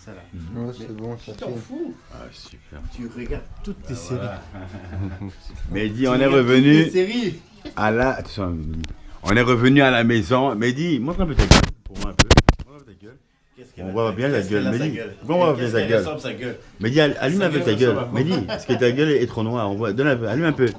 ça là. Ouais, c'est bon, ça Tu t'en fait. fous. Ah, super. Tu regardes toutes tes séries. Mehdi, Tu on est regardes toutes revenu tes séries. à la... Attention, on est revenu à la maison. Mehdi, montre un peu ta gueule. Pour moi un peu. Montre un peu ta gueule. Qu'est-ce qu'elle On a voit ta- bien la qu'est-ce qu'elle gueule, a, sa Mehdi. gueule Pourquoi on voit bien Qu'est-ce sa qu'elle gueule ressemble, sa gueule. Mehdi, allume Sa un peu gueule ta gueule. ressemble à quoi Mehdi, parce que ta gueule est trop noire. On voit... Donne un peu, allume un peu.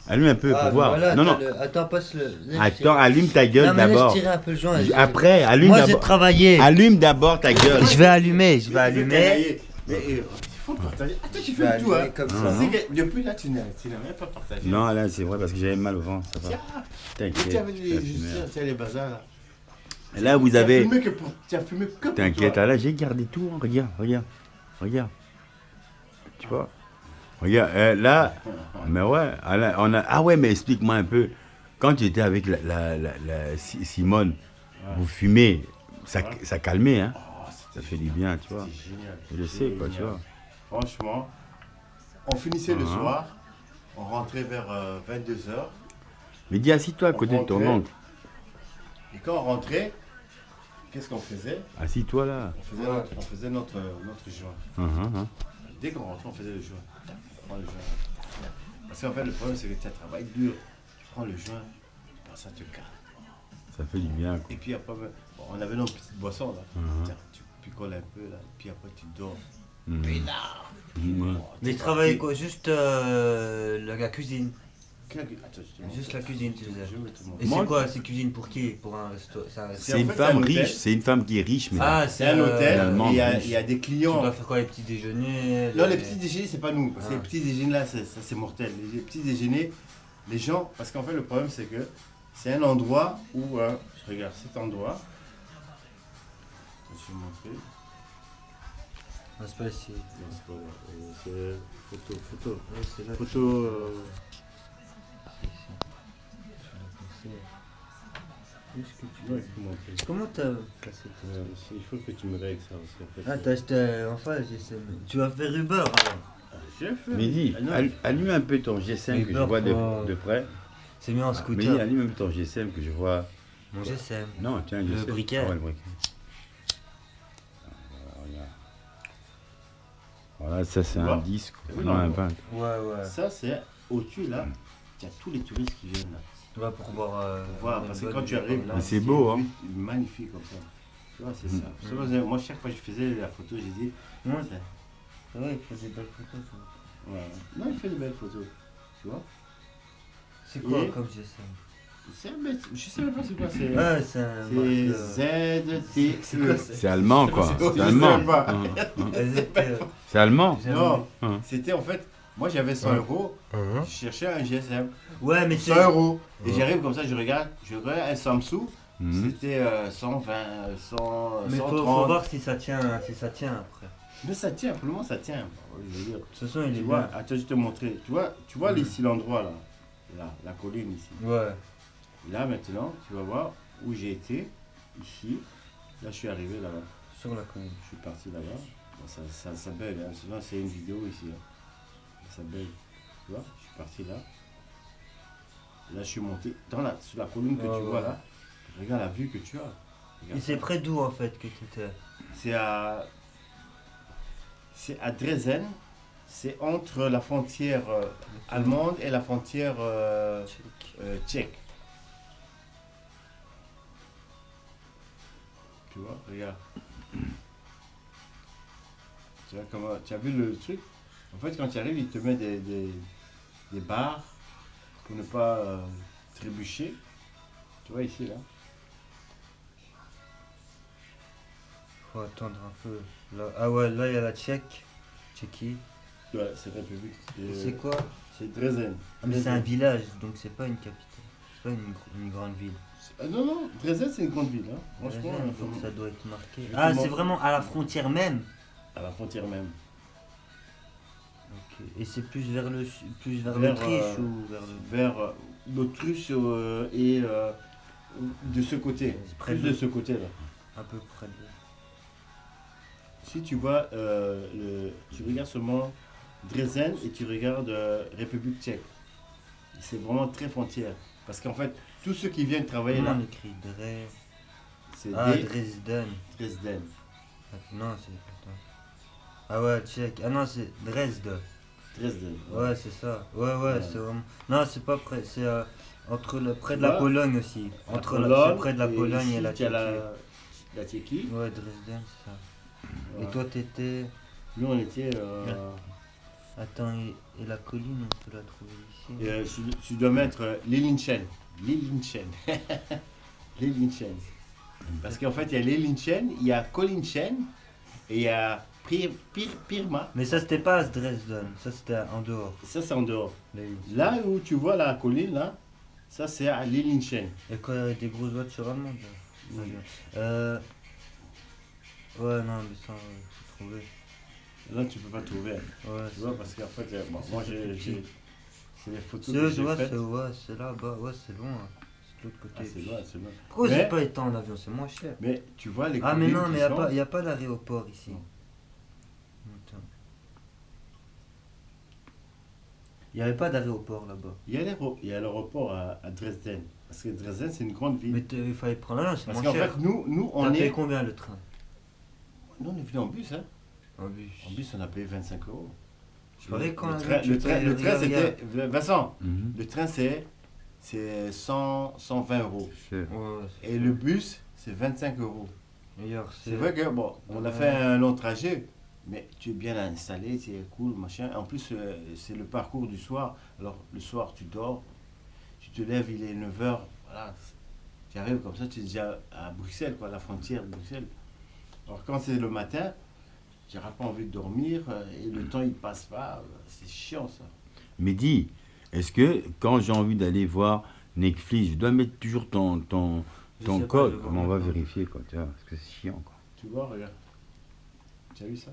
Allume un peu pour voir. Voilà, non, non. Attends, passe le. Attends, allume ta gueule Non, mais laisse d'abord. tirer un peu le joint. Après, allume Moi, j'ai d'abord. travaillé. Allume d'abord ta gueule. Je vais allumer, je vais Tu veux allumer. canailler. Mais il faut le partager. Attends, tu Je vais fais tout, hein. allumer comme Tu ça. sais que depuis là, tu n'as même pas partagé. Non, là, c'est vrai parce que j'avais mal au ventre. Ça va. Mais T'inquiète. tu avais je les, vais assumer. tu sais, les bazars là. Et là, vous Tu as avez. fumé que pour, tu as fumé que pour T'inquiète, toi. là, j'ai gardé tout. Hein. Regarde, regarde. Regarde. Tu vois? Regarde, là. Mais ouais, on a... Ah ouais, mais explique-moi un peu. Quand tu étais avec Simone, vous fumez, ça calmait, hein? Oh, Ça fait du bien, tu vois. c'était génial. Je le sais, quoi, tu vois. Franchement, on finissait le Ah. soir, on rentrait vers 22h. Mais dis, assis-toi à côté de ton rentrait. oncle. Et quand on rentrait, qu'est-ce qu'on faisait? Assis-toi là. On faisait notre joint. Dès qu'on rentrait, on faisait le joint. On prend le joint. Parce qu'en fait, le problème, c'est que tu travailles dur. Tu prends le joint, ça te calme. Ça fait du bien, quoi. Et puis après, bon, on avait nos petites boissons là. Mhm. Tu picoles un peu là, et puis après tu dors. Mhm. Pénard. Ouais. Mais je travaillais quoi? Juste la cuisine. Attends, je te montre. Juste la cuisine, tu faisais. Je vais te montrer. Et Moi- c'est quoi? C'est cuisine pour qui? Pour un resto? C'est un resto. C'est une en fait, femme c'est un hôtel. riche, c'est une femme qui est riche, mais Ah, C'est un hôtel, Allemand, et riche. il y a des Tu clients. dois faire quoi? Les petits déjeuners? Non, les petits déjeuners, c'est pas nous. Ah. Les petits déjeuners là, ça c'est mortel. Les petits déjeuners, les gens, parce qu'en fait, le problème c'est que c'est un endroit où, regarde cet endroit. Je vais vous montrer. Non, c'est pas ici. Non, c'est pas là. C'est photo. Ouais, c'est là. Photo. Juste que tu- Ouais, il faut montrer. Comment t'as cassé tout Il faut que tu me règles ça parce qu'en fait. ça? Ah, t'as acheté enfin GSM. Tu vas faire Uber alors? J'ai fait. Mehdi, Ah, non. allume un peu ton GSM que je vois de près. C'est mieux en Mehdi, scooter. allume un peu ton GSM que je vois. Mon GSM. Non, tiens, Le GSM. briquet. Ah ouais, le briquet. Regarde. Voilà, ça c'est Tu un vois? disque. Oui, Non, non. un pain. Ouais, ouais. Ça, c'est au-dessus là. Il y a tous les touristes qui viennent là. Tu vas pour voir. Voilà, parce que quand tu arrives là, Mais c'est beau, hein. Magnifique comme ça. Tu vois, c'est ça. Parce que moi, chaque fois que je faisais la photo, j'ai dit. Ouais. c'est- C'est vrai, il fait des belles photos. ça. Voilà. Non, il fait de belles photos. Tu vois. C'est quoi Et- comme GSM? C'est un bête. Je sais même pas c'est quoi. C'est Ouais, c'est un. c'est ZT. C'est quoi ça? C'est allemand, quoi. Je C'est sais allemand. pas. Hum, hum. euh, C'est allemand. Non, Hum. c'était en fait. Moi, j'avais 100 euros. Je cherchais un GSM. Ouais, mais 100 c'est. euros. Et j'arrive comme ça, je regarde un Samsung. Hum. C'était 120, 100, Mais faut 130. voir si ça tient après. Mais ça tient, pour le moment ça tient. Je veux dire. De toute façon, il Tu est vois, bien. attends, je vais te montrer. Tu vois ici l'endroit là, la colline ici. Ouais. Là maintenant, tu vas voir où j'ai été. Ici, là je suis arrivé là-bas. Sur la colline. Je suis parti là-bas. Bon, ça bug, hein. Sinon c'est une vidéo ici. Hein. Ça bug. Tu vois, je suis parti là. Là je suis monté sur la colline que Ouais, tu ouais. vois là. Regarde la vue que tu as. Et Regarde c'est ça. près d'où en fait que tu étais? C'est à Dresden. C'est entre la frontière allemande et la frontière tchèque. Tu vois, regarde. Tu vois comment, tu as vu le truc? En fait, quand tu arrives, il te met des barres pour ne pas trébucher. Tu vois ici, là. Faut attendre un peu. Là... Ah ouais, là il y a la Tchéquie. Ouais, c'est République. C'est quoi? C'est Dresden. Ah, mais c'est un village, donc c'est pas une capitale. C'est pas une grande ville. Non, non, Dresden, c'est une grande ville. Hein. Franchement, Dresden, donc ça doit être marqué. Je vais Ah, te c'est montrer. vraiment à la frontière même. à la frontière même. Ok. Et c'est plus vers Vers, l'Autriche ou vers le. Vers l'Autriche et de ce côté. C'est près Plus de- de ce côté-là. À peu près de. Si tu vois, tu regardes seulement Dresden et tu regardes République tchèque. C'est vraiment très frontière. Parce qu'en fait, tous ceux qui viennent travailler Comment là, on écrit c'est Ah, des Dresden. Dresden. Ah, non, c'est. Attends. Ah ouais, tchèque. Ah non, c'est Dresde. Dresden. Ouais, c'est ça. Ouais, ouais, Ouais. c'est vraiment. Non, c'est pas près. C'est près Tu de la vois, Pologne aussi. La C'est Pologne, près de la et Pologne et ici, la tu as Tchéquie. la Tchéquie. Ouais, Dresden, c'est ça. Et Voilà. toi, t'étais. Nous, on était. Attends, et la colline, on peut la trouver ici. Tu dois mettre Lillinchen. Lillinchen. Lillinchen. Parce qu'en fait, il y a Lillinchen, il y a Collinchen et il y a Pirma. Mais ça, c'était pas à Dresden. Ça, c'était en dehors. Ça, c'est en dehors. Les- Là où tu vois la colline, là, ça, c'est à Lillinchen. Et quand il y avait des grosses voitures allemandes. Là. Oui. Ouais, non, mais ça, faut trouver. Là, tu peux pas trouver. Ouais, Tu vois, parce qu'en fait, bon, moi, c'est les photos c'est que je j'ai vois, faites. c'est là-bas. Ouais, c'est loin. Hein. C'est de l'autre côté. Ah, c'est loin, c'est loin. Pourquoi j'ai Mais- pas été en avion? C'est moins cher. Mais tu vois les Ah, mais collines non, qui mais sont- il n'y a pas d'aéroport ici. Non. Attends. Il n'y avait pas d'aéroport là-bas. Il y a l'aéroport à Dresden. Parce que Dresden, c'est une grande ville. Mais il fallait prendre un, c'est Parce moins qu'en cher. fait, nous, T'as on payé est. combien le train? Nous, on est venu en bus, hein. En bus. En bus, on a payé 25 euros. Je parlais quand le train, tu le train, payes, le train, regarde, c'était. Vincent, Mhm. le train, c'est 120 euros. C'est- Ouais, ouais, c'est Et le bus, c'est 25 euros. meilleur. C'est vrai que, bon, on a fait un long trajet, mais tu es bien installé, c'est cool, machin. En plus, c'est le parcours du soir. Alors, le soir, tu dors, tu te lèves, il est 9h, voilà. Tu arrives comme ça, tu es déjà à Bruxelles, quoi, à la frontière de Bruxelles. Alors, quand c'est le matin, tu n'auras pas envie de dormir, et le temps, il passe pas. C'est chiant, ça. Mais dis, est-ce que quand j'ai envie d'aller voir Netflix, je dois mettre toujours ton Je sais pas, je code? vais voir Comment on va maintenant. vérifier, quoi, tu vois? Parce que c'est chiant, quoi. Tu vois, regarde. Tu as vu ça?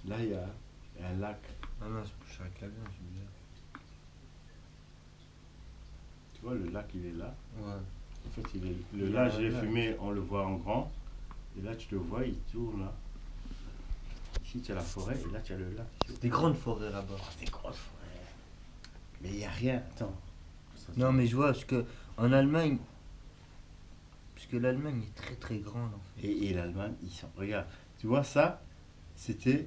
Là, il y a un lac. Ah non, c'est plus cher avec l'avion, c'est bizarre. Tu vois, le lac, il est là. Ouais. En fait, le Il est là, en j'ai là. fumé, on le voit en grand. Et là, tu le vois, il tourne là. Ici, tu as la forêt et là, tu as le lac. Des grandes forêts là-bas. Oh, des grosses forêts. Mais il n'y a rien. Attends. Ça, Non, mais je vois, parce que en Allemagne. Parce que l'Allemagne est très très grande en fait. Et l'Allemagne, ils sont. Regarde, tu vois ça, c'était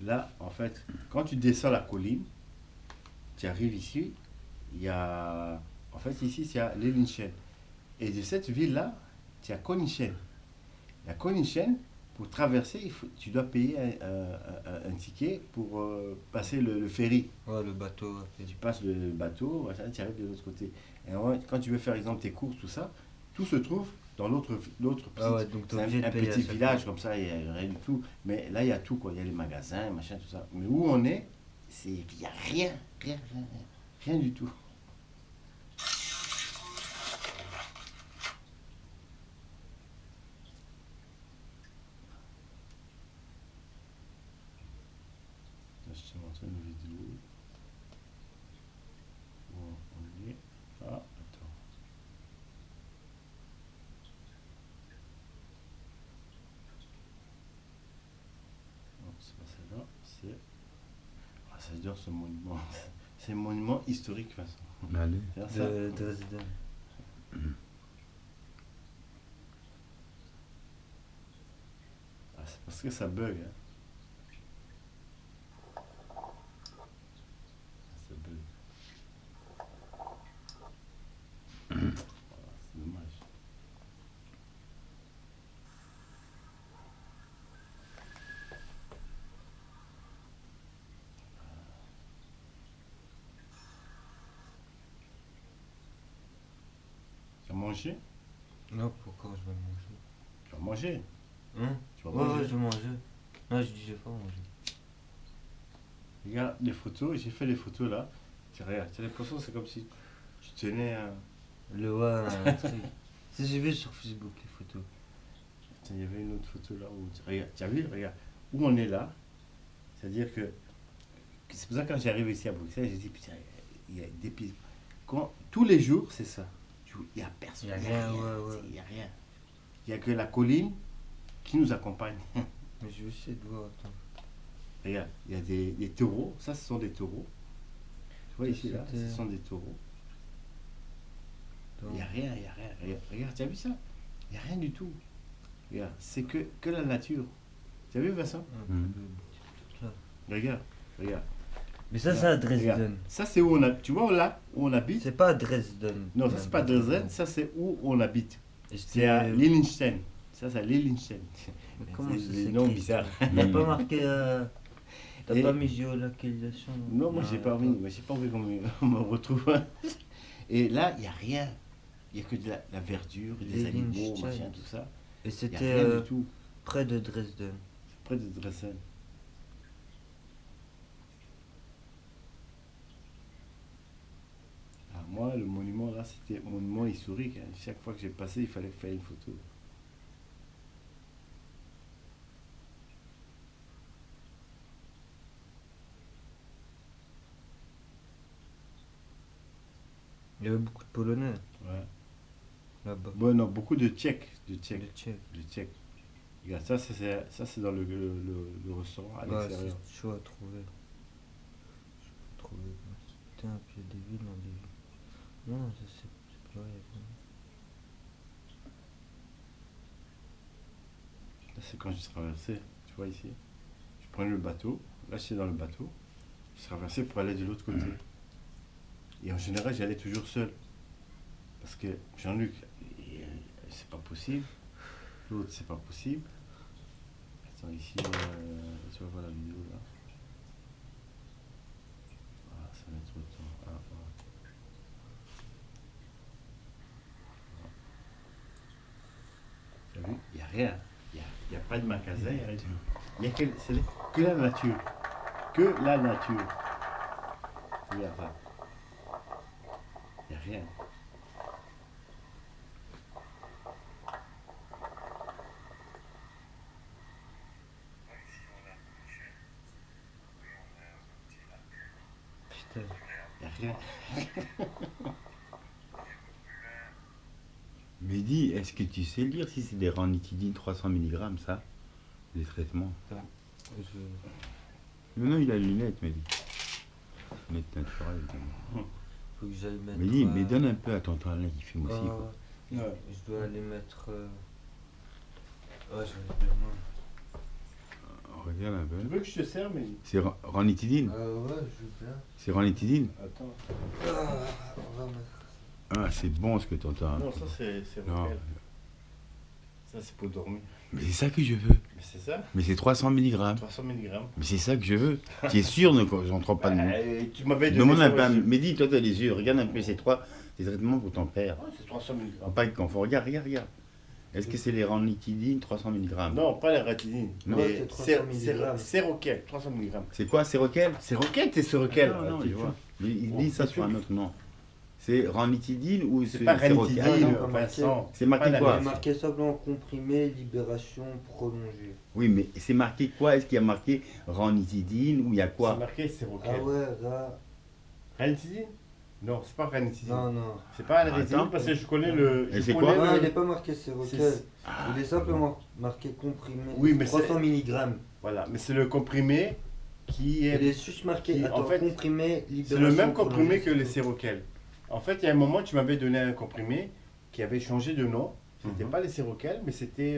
là, en fait, quand tu descends la colline, tu arrives ici, il y a. En fait, ici, il y a Lelynchen. Et de cette ville-là, tu as Koninchen. La Koninchen, pour traverser, tu dois payer un ticket pour passer le ferry. Ouais, le bateau. Ouais. Tu passes le bateau, machin, tu arrives de l'autre côté. Et quand tu veux faire, exemple, tes courses, tout ça, tout se trouve dans l'autre petite. Ah ouais, donc t'es C'est obligé de un payer à petit chaque village fois. comme ça, il n'y a rien du tout. Mais là, il y a tout, quoi. Il y a les magasins, machin, tout ça. Mais où on est, il n'y a rien, rien du tout. Là, je te montre une vidéo. Où on est. Ah, attends. Non, c'est pas celle-là, c'est. Ah, ça veut dire ce monument. C'est un monument historique, de toute façon. Allez. C'est ça. De Dresden. Ah, c'est parce que ça bug. Hein. Ça bug. Voilà, c'est dommage. Tu vas manger? Non, pourquoi je vais manger? Tu vas manger. Hein? Tu vas Ouais, manger. ouais, je vais manger. Non, je dis je vais pas manger. Regarde les photos, j'ai fait les photos là. Tu regardes, tu as l'impression c'est comme si tu tenais un. Le ouais, un truc. Si j'ai vu sur Facebook les photos. Tiens, il y avait une autre photo là où. Regarde, tu as vu, regarde, où on est là. C'est-à-dire que. C'est pour ça que quand j'arrive ici à Bruxelles, j'ai dit putain, il y a des pistes. Tous les jours, c'est ça. Il n'y a personne. Il y a rien, ouais, ouais. Il n'y a rien. Il n'y a que la colline qui nous accompagne. Mais je vais essayer de voir, attends. Regarde, il y a des taureaux. Ça, ce sont des taureaux. Tu vois ici, là, C'était- ce sont des taureaux. Il Attends. n'y a rien, il n'y a rien. Regarde, tu as vu ça? Il n'y a rien du tout. Regarde, c'est que la nature. Tu as vu, Vincent? Regarde, regarde. Mais ça, c'est à Dresden. Regarde. Ça, c'est où on a. Tu vois là où on habite? C'est pas à Dresden. Non, ça, c'est pas Dresden. Ça, c'est où on habite. Et C'est à Lilienstein. Ça, c'est à Lilienstein. Mais comment ça C'est des s'écrit, noms ça? bizarres. Il n'y a pas marqué. T'as Et- pas mis géolocalisation? Non, moi, j'ai pas envie. Moi, j'ai pas envie qu'on me retrouve. Et là, il n'y a rien. Il n'y a que de la verdure, des animaux, Lilienstein. machin, tout ça. Et Il n'y a c'était rien du tout. près de Dresden. C'est près de Dresden. Ah, moi, le monument là, c'était un monument historique. Hein. Chaque fois que j'ai passé, il fallait faire une photo. Il y avait beaucoup de Polonais Ouais. là-bas. Bon, non, beaucoup de Tchèques. De Tchèques. Les Tchèques. De Tchèques. Regarde, ça c'est dans le restaurant à Ouais, l'extérieur. c'est chaud à trouver. Je peux trouver. C'était un pied des villes dans des villes. Non, ça c'est plus vrai. Là, c'est quand je traversais. Tu vois ici. Je prenais le bateau. Là, j'étais dans le bateau. Je traversais pour aller de l'autre côté. Et en général, j'allais toujours seul. Parce que Jean-Luc, c'est pas possible. L'autre, c'est pas possible. Attends, ici, tu vas voir la vidéo là. Ah, ça met trop de temps. Ah, ah. T'as vu? Il n'y a rien. Il n'y a pas de magasin. Il y a que la nature. Que la nature. Regarde là. Il n'y a rien. Putain. Il n'y a rien. Mehdi, est-ce que tu sais lire si c'est des ranitidine 300 mg, ça? Des traitements? Je... Non, il a les lunettes, Mehdi. Lunettes naturelles. Faut que j'aille mettre. Mehdi, mais donne un peu à ton temps là qui filme aussi, Ah, quoi. Ouais. je dois aller mettre. Ouais, je vais bien moi. Regarde un Tu peu. veux que je te sers, mais. C'est ranitidine? Ouais, je veux bien. C'est ranitidine? Attends. On va mettre. Ah, c'est bon ce que tu entends. Non, ça c'est Non. Roquel. Ça c'est pour dormir. Mais c'est ça que je veux. Mais c'est ça, Mais c'est 300 mg. 300 mg. Mais c'est ça que je veux. Tu es sûr, j'en trompe pas de moi. Tu m'avais donné. Demande un ça peu à aussi. Mehdi, toi t'as les yeux. Regarde un peu ces traitements pour ton père. Ouais, c'est 300 mg. Faut pas qu'on faut regarde. Est-ce que c'est les ranitidine 300 mg? Non, pas la ratidine. Non. Ouais, c'est 300 mg. C'est Roquel, 300 mg. C'est quoi? C'est Roquel? C'est Roquel, c'est ce Roquel. Ah, non, Tu je vois. vois. Il Bon, dit ça c'est sur tout. un autre nom. C'est ranitidine ou C'est pas Roquel? ranitidine, Ah, non, pas Vincent. C'est marqué Pas la quoi? Il est même- marqué simplement comprimé, libération prolongée. Oui, mais c'est marqué quoi? Est-ce qu'il y a marqué ranitidine ou il y a C'est quoi? marqué, c'est Roquel. Ah ouais, là. Ranitidine? Non, c'est pas ranitidine. Non, non. C'est pas Attends. ranitidine parce que je connais le. Et je c'est connais quoi? Non, le- il n'est pas marqué séroquel. C'est- Il est simplement marqué comprimé. Oui, mais 300 mg. Voilà, mais c'est le comprimé qui Il est. est juste marqué. qui, Attends, en fait, comprimé, C'est libération le même comprimé prolongée. que les séroquels. En fait, il y a un moment, tu m'avais donné un comprimé qui avait changé de nom. C'était Mhm. pas les séroquels, mais c'était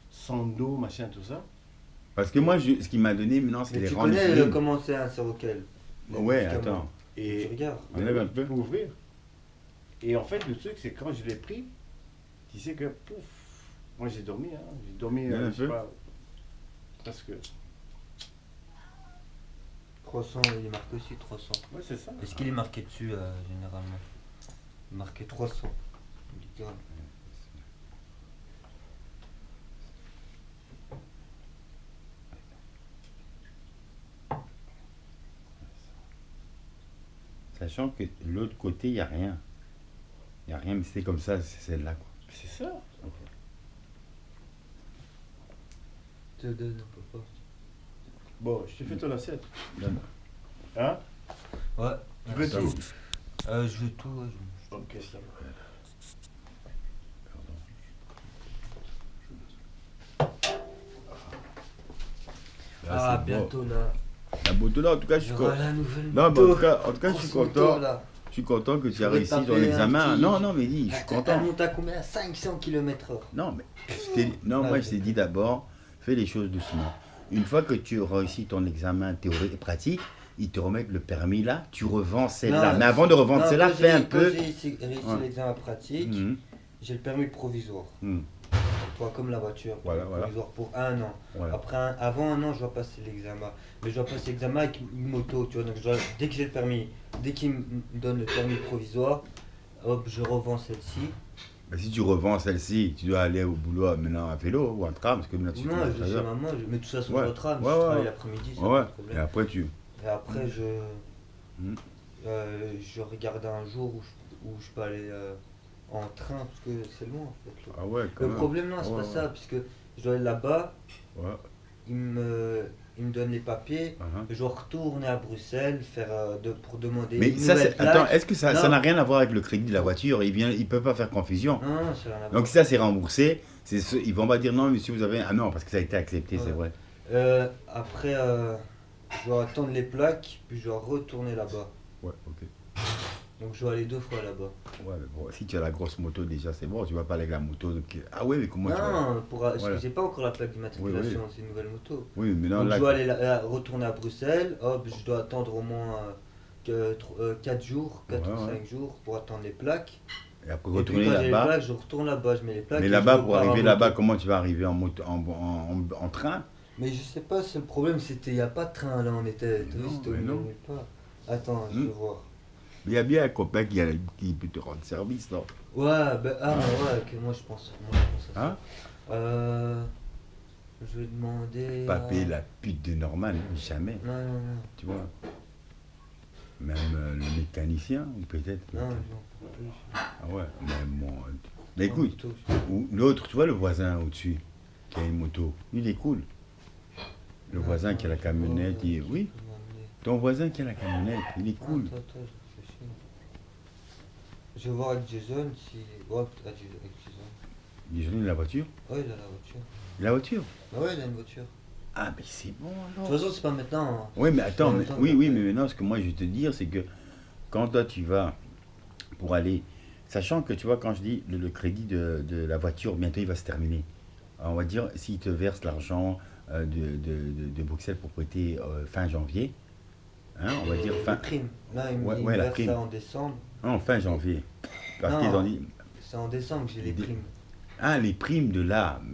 Sando, machin, tout ça. Parce que moi, ce qu'il m'a donné maintenant, c'est Mais les tu connais ranitidine. comment c'est un séroquel? Ouais, Médicament. attends. Tu Et regardes. Enlève un peu. pour ouvrir. Et en fait, le truc, c'est quand je l'ai pris, tu sais que, pouf, moi j'ai dormi, hein. J'ai dormi, Donne un je sais peu. pas, presque. 300, il est marqué aussi 300. Ouais, c'est ça. Est-ce qu'il est marqué dessus généralement? Marqué 300 mg. Sachant que de l'autre côté, il n'y a rien. Il n'y a rien, mais c'est comme ça, c'est celle-là, quoi. C'est ça. Te donne un peu fort. Bon, je te fais ton assiette. Donne. Hein? Ouais. Tu veux tout? Je veux tout. Ouais, Ok, ça va. Ah, c'est bientôt là. bon. La moto, là, en tout cas, je suis J'aurai content. la nouvelle Non, mais moto. en tout cas, je suis Grosse moto, content. là. Je suis content que tu as J'aurais réussi ton tapé un examen. petit- Non, non, mais dis, je suis Elle content. monte à combien? 500 km/h. Non, mais non, Ah, moi, ok. je t'ai dit d'abord, Fais les choses doucement. Une fois que tu réussis ton examen théorique et pratique, ils te remettent le permis là, tu revends celle-là. Non, Mais avant de revendre Non, celle-là, quand fais un j'ai- quand peu. j'ai réussi Ouais. l'examen pratique, Mhm. j'ai le permis provisoire. Mhm. Toi, comme la voiture, Voilà, permis voilà. provisoire pour 1 an. Voilà. Avant 1 an, je dois passer l'examen. Mais je dois passer l'examen avec une moto, tu vois. Donc, dès que j'ai le permis, dès qu'il me donne le permis provisoire, hop, je revends celle-ci. Mais si tu revends celle-ci, tu dois aller au boulot maintenant à vélo ou en tram, parce que maintenant tu Non, fais je ça. chez maman, mais tout ça sur Ouais. le tram, Ouais, je ouais, travaille ouais. l'après-midi, c'est Ouais, pas ouais. de problème. Et après tu. Et après, Mhm. je regarde un jour où je peux aller en train, parce que c'est loin en fait. Ah ouais, quand Le même. problème, non, c'est Ouais, pas ouais. ça, puisque je dois aller là-bas, Ouais. il me donne les papiers, Uh-huh. je dois retourner à Bruxelles pour demander Mais une ça, nouvelle c'est. plaque. Attends, est-ce que ça Non. n'a rien à voir avec le crédit de la voiture? Ils peuvent pas faire confusion. Non, non, ça n'a rien à voir. Donc si ça c'est remboursé, ils vont pas dire non, monsieur, vous avez. Ah non, parce que ça a été accepté, Ouais. c'est vrai. Après, je dois attendre les plaques, puis je dois retourner là-bas. Ouais, ok. Donc je dois aller 2 fois là-bas. Ouais, mais bon, si tu as la grosse moto déjà, c'est bon, tu vas pas avec la moto. Donc... Ah ouais, mais comment tu vas. Non, parce Voilà. que j'ai pas encore la plaque d'immatriculation, Oui, c'est une nouvelle moto. Oui, mais non, Donc là. je dois aller retourner à Bruxelles, hop, je dois attendre au moins 4 jours, 4 Ouais, ou ouais. 5 jours pour attendre les plaques. Et après Et puis retourner quand j'ai les là-bas. plaques, je retourne là-bas, je mets les plaques. Mais et là-bas, je pour repars en arriver moto. là-bas, comment tu vas arriver en moto, en train? Mais je sais pas, c'est le problème, c'était, il n'y a pas de train là, on était, Non, c'était au mais milieu non. de nulle part. Attends, je vais voir. Il y a bien un copain qui peut te rendre service, non? Ouais, ben, mais ouais, ok, moi je pense à ça. Hein? Je vais demander. Pas payer la pute de Norman, jamais, Non, non, non. tu vois. Même le mécanicien, ou peut-être. Non, non, plus. Ah ouais, mais bon. Mais En écoute, moto, ou l'autre, tu vois le voisin au-dessus, qui a une moto, il est cool. Le non, voisin attends, qui a la je vais camionnette, voir, il est. je Oui, peux demander. ton voisin qui a la camionnette, il est cool. Attends, attends, je réfléchis. Je vais voir avec Jason si. Ouais, avec Jason. Il est la voiture. Ouais, il a la voiture. La voiture? Bah ouais, il a une voiture. Ah, mais c'est bon De alors. toute façon, c'est pas maintenant. Hein. Oui, mais attends, En mais, même temps, oui, après. mais maintenant, ce que moi je vais te dire, c'est que quand toi tu vas pour aller, sachant que tu vois, quand je dis le crédit de la voiture, bientôt il va se terminer. Alors, on va dire, s'il te verse l'argent de Bruxelles pour prêter fin janvier, hein, on va dire fin, La prime. Là, il Ouais, me ouais, la verse prime. ça en décembre. non, fin janvier. Parce Non. qu'ils ont dit, C'est en décembre que j'ai les Des- primes. ah, les primes de là, mais